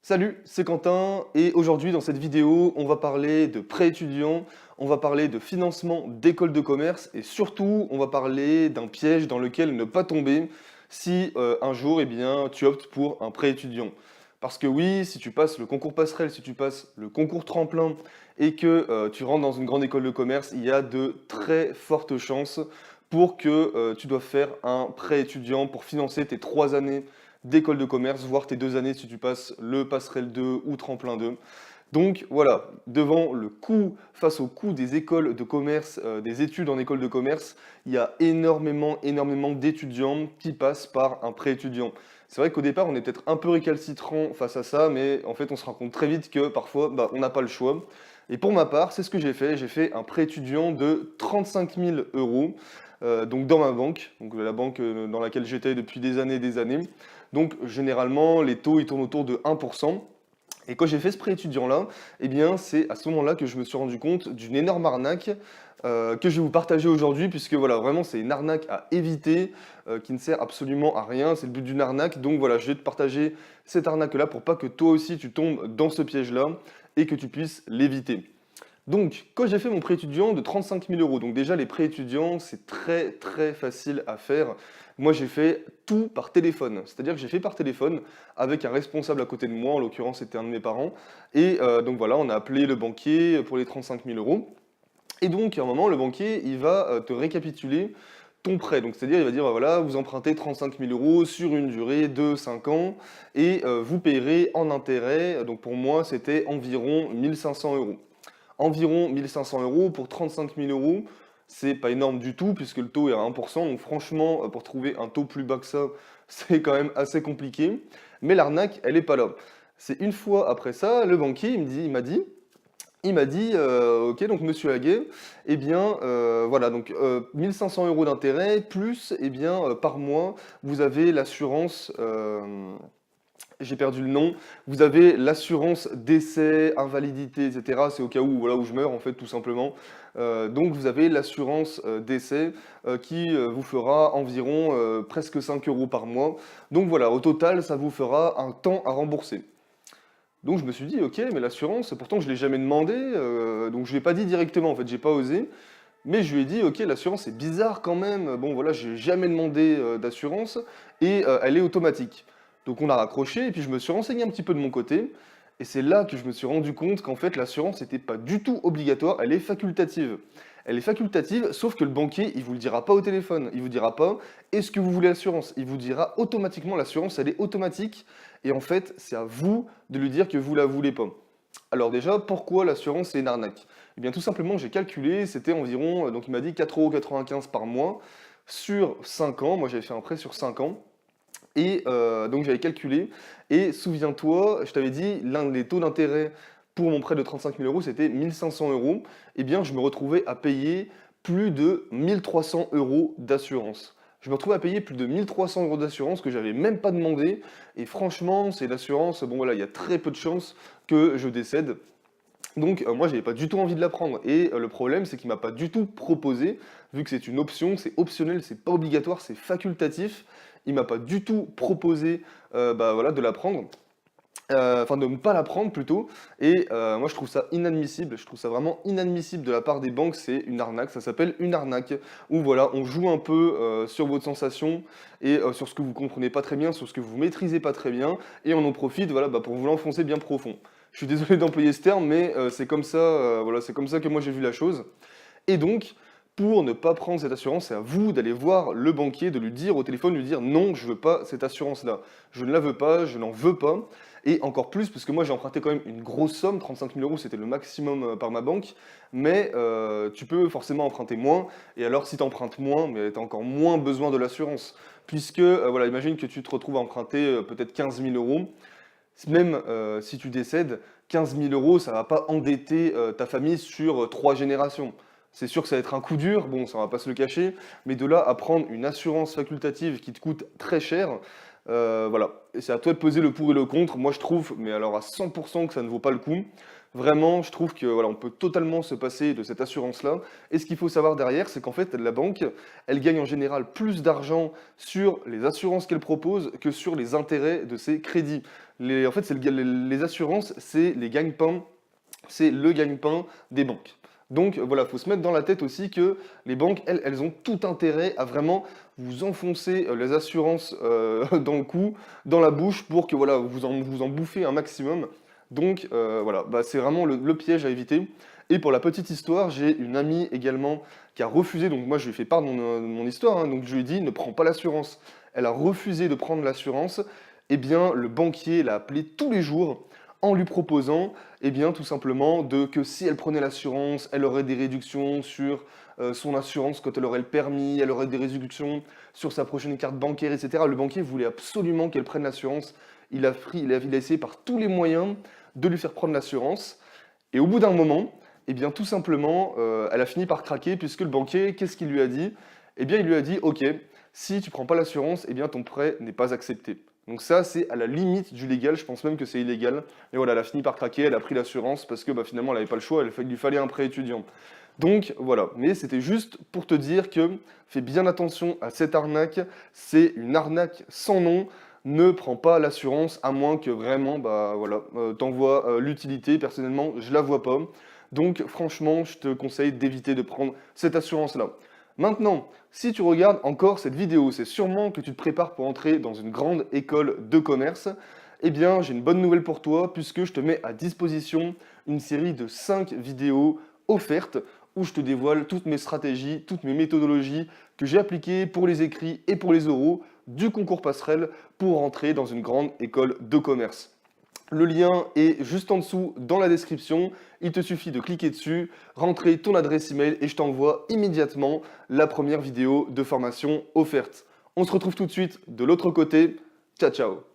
Salut, c'est Quentin et aujourd'hui dans cette vidéo, on va parler de prêt étudiant, on va parler de financement d'école de commerce et surtout, on va parler d'un piège dans lequel ne pas tomber si un jour tu optes pour un prêt étudiant. Parce que oui, si tu passes le concours passerelle, si tu passes le concours tremplin et que tu rentres dans une grande école de commerce, il y a de très fortes chances pour que tu doives faire un prêt étudiant pour financer tes 3 années d'école de commerce, voire tes 2 années si tu passes le passerelle 2 ou tremplin 2. Donc voilà, devant le coût, face au coût des écoles de commerce, des études en école de commerce, il y a énormément d'étudiants qui passent par un prêt étudiant. C'est vrai qu'au départ, on est peut-être un peu récalcitrant face à ça, mais en fait, on se rend compte très vite que parfois, on n'a pas le choix. Et pour ma part, c'est ce que j'ai fait. J'ai fait un prêt étudiant de 35 000 euros, donc dans ma banque, donc la banque dans laquelle j'étais depuis des années et des années. Donc généralement, les taux ils tournent autour de 1%. Et quand j'ai fait ce prêt étudiant-là, c'est à ce moment-là que je me suis rendu compte d'une énorme arnaque que je vais vous partager aujourd'hui, puisque voilà, vraiment, c'est une arnaque à éviter, qui ne sert absolument à rien. C'est le but d'une arnaque. Donc voilà, je vais te partager cette arnaque-là pour pas que toi aussi tu tombes dans ce piège-là et que tu puisses l'éviter. Donc, quand j'ai fait mon prêt étudiant de 35 000 euros, donc déjà les prêts étudiants, c'est très facile à faire. Moi, j'ai fait tout par téléphone. C'est-à-dire que j'ai fait par téléphone avec un responsable à côté de moi, en l'occurrence c'était un de mes parents. Et donc voilà, on a appelé le banquier pour les 35 000 euros. Et donc, à un moment, le banquier, il va te récapituler ton prêt. Donc, c'est-à-dire, il va dire, voilà, vous empruntez 35 000 euros sur une durée de 5 ans et vous payerez en intérêt. Donc, pour moi, c'était environ 1500 euros. Environ 1500 euros pour 35 000 euros, c'est pas énorme du tout puisque le taux est à 1%. Donc, franchement, pour trouver un taux plus bas que ça, c'est quand même assez compliqué. Mais l'arnaque, elle est pas là. C'est une fois après ça, le banquier, il m'a dit, OK, donc monsieur Haguet, voilà, donc 1 500 € d'intérêt plus, par mois, vous avez l'assurance, j'ai perdu le nom, vous avez l'assurance décès, invalidité, et cetera. C'est au cas où, voilà, où je meurs, en fait, tout simplement. Donc vous avez l'assurance, décès, qui, vous fera environ, presque 5 € par mois. Donc voilà, au total, ça vous fera un temps à rembourser. Donc je me suis dit: «OK, mais l'assurance, pourtant je ne l'ai jamais demandé», donc je lui ai pas dit directement, en fait, j'ai pas osé, mais je lui ai dit: «OK, l'assurance, c'est bizarre quand même, bon voilà, j'ai jamais demandé, d'assurance et elle est automatique». Donc on a raccroché et puis je me suis renseigné un petit peu de mon côté et c'est là que je me suis rendu compte qu'en fait l'assurance n'était pas du tout obligatoire, elle est facultative. Elle est facultative, sauf que le banquier, il vous le dira pas au téléphone, il vous dira pas: «Est-ce que vous voulez l'assurance?» Il vous dira automatiquement: «L'assurance, elle est automatique» et en fait, c'est à vous de lui dire que vous la voulez pas. Alors déjà, pourquoi l'assurance c'est une arnaque? Eh bien tout simplement, j'ai calculé, c'était environ, donc il m'a dit 4,95 € par mois sur 5 ans. Moi j'avais fait un prêt sur 5 ans et donc j'avais calculé et souviens-toi, je t'avais dit l'un des taux d'intérêt pour mon prêt de 35 000 euros, c'était 1 500 €. Eh bien je me retrouvais à payer plus de 1 300 € d'assurance. Je me retrouvais à payer plus de 1 300 € d'assurance que j'avais même pas demandé et franchement, c'est l'assurance, bon voilà, il y a très peu de chances que je décède. Donc moi, j'avais pas du tout envie de la prendre et le problème, c'est qu'il m'a pas du tout proposé, vu que c'est une option, c'est optionnel, c'est pas obligatoire, c'est facultatif. Il m'a pas du tout proposé, voilà, de la prendre, enfin de ne pas la prendre plutôt et moi je trouve ça inadmissible, je trouve ça vraiment inadmissible de la part des banques, c'est une arnaque, ça s'appelle une arnaque où voilà, on joue un peu, sur votre sensation et sur ce que vous comprenez pas très bien, sur ce que vous maîtrisez pas très bien et on en profite, voilà, pour vous l'enfoncer bien profond. Je suis désolé d'employer ce terme, mais c'est comme ça, voilà, c'est comme ça que moi j'ai vu la chose et donc, pour ne pas prendre cette assurance, c'est à vous d'aller voir le banquier, de lui dire au téléphone, lui dire: «Non, je veux pas cette assurance-là. Je ne la veux pas, je n'en veux pas» et encore plus parce que moi j'ai emprunté quand même une grosse somme, 35 000 €, c'était le maximum, par ma banque, mais tu peux forcément emprunter moins et alors si tu empruntes moins, mais tu as encore moins besoin de l'assurance puisque, voilà, imagine que tu te retrouves à emprunter, peut-être 15 000 €. Même si tu décèdes, 15 000 €, ça va pas endetter, ta famille sur, 3 générations. C'est sûr que ça va être un coup dur, bon, ça on va pas se le cacher, mais de là à prendre une assurance facultative qui te coûte très cher, voilà et c'est à toi de peser le pour et le contre. Moi, je trouve, mais alors à 100 que ça ne vaut pas le coup. Vraiment, je trouve que voilà, on peut totalement se passer de cette assurance-là. Et ce qu'il faut savoir derrière, c'est qu'en fait, la banque, elle gagne en général plus d'argent sur les assurances qu'elle propose que sur les intérêts de ses crédits. En fait, les assurances, c'est les gagne-pain, c'est le gagne-pain des banques. Donc voilà, il faut se mettre dans la tête aussi que les banques, elles ont tout intérêt à vraiment vous enfoncer les assurances dans le cou, dans la bouche, pour que voilà, vous en bouffez un maximum. Donc voilà, bah, c'est vraiment le piège à éviter. Et pour la petite histoire, j'ai une amie également qui a refusé, donc moi je lui ai fait part de mon histoire, hein, donc je lui ai dit ne prends pas l'assurance. Elle a refusé de prendre l'assurance. Eh bien, le banquier l'a appelée tous les jours en lui proposant, eh bien, tout simplement, que si elle prenait l'assurance, elle aurait des réductions sur son assurance quand elle aurait le permis, elle aurait des réductions sur sa prochaine carte bancaire, etc. Le banquier voulait absolument qu'elle prenne l'assurance. Il a essayé par tous les moyens de lui faire prendre l'assurance. Et au bout d'un moment, eh bien, tout simplement, elle a fini par craquer puisque le banquier, qu'est-ce qu'il lui a dit? Eh bien, il lui a dit, OK, si tu prends pas l'assurance, eh bien, ton prêt n'est pas accepté. Donc ça, c'est à la limite du légal, je pense même que c'est illégal. Et voilà, elle a fini par craquer, elle a pris l'assurance parce que bah, finalement, elle n'avait pas le choix, il lui fallait un prêt étudiant. Donc voilà, mais c'était juste pour te dire que fais bien attention à cette arnaque, c'est une arnaque sans nom. Ne prends pas l'assurance à moins que vraiment, bah voilà, t'en vois l'utilité. Personnellement, je la vois pas. Donc franchement, je te conseille d'éviter de prendre cette assurance-là. Maintenant, si tu regardes encore cette vidéo, c'est sûrement que tu te prépares pour entrer dans une grande école de commerce. Eh bien, j'ai une bonne nouvelle pour toi puisque je te mets à disposition une série de 5 vidéos offertes où je te dévoile toutes mes stratégies, toutes mes méthodologies que j'ai appliquées pour les écrits et pour les oraux du concours passerelle pour entrer dans une grande école de commerce. Le lien est juste en dessous dans la description. Il te suffit de cliquer dessus, rentrer ton adresse email et je t'envoie immédiatement la première vidéo de formation offerte. On se retrouve tout de suite de l'autre côté. Ciao, ciao!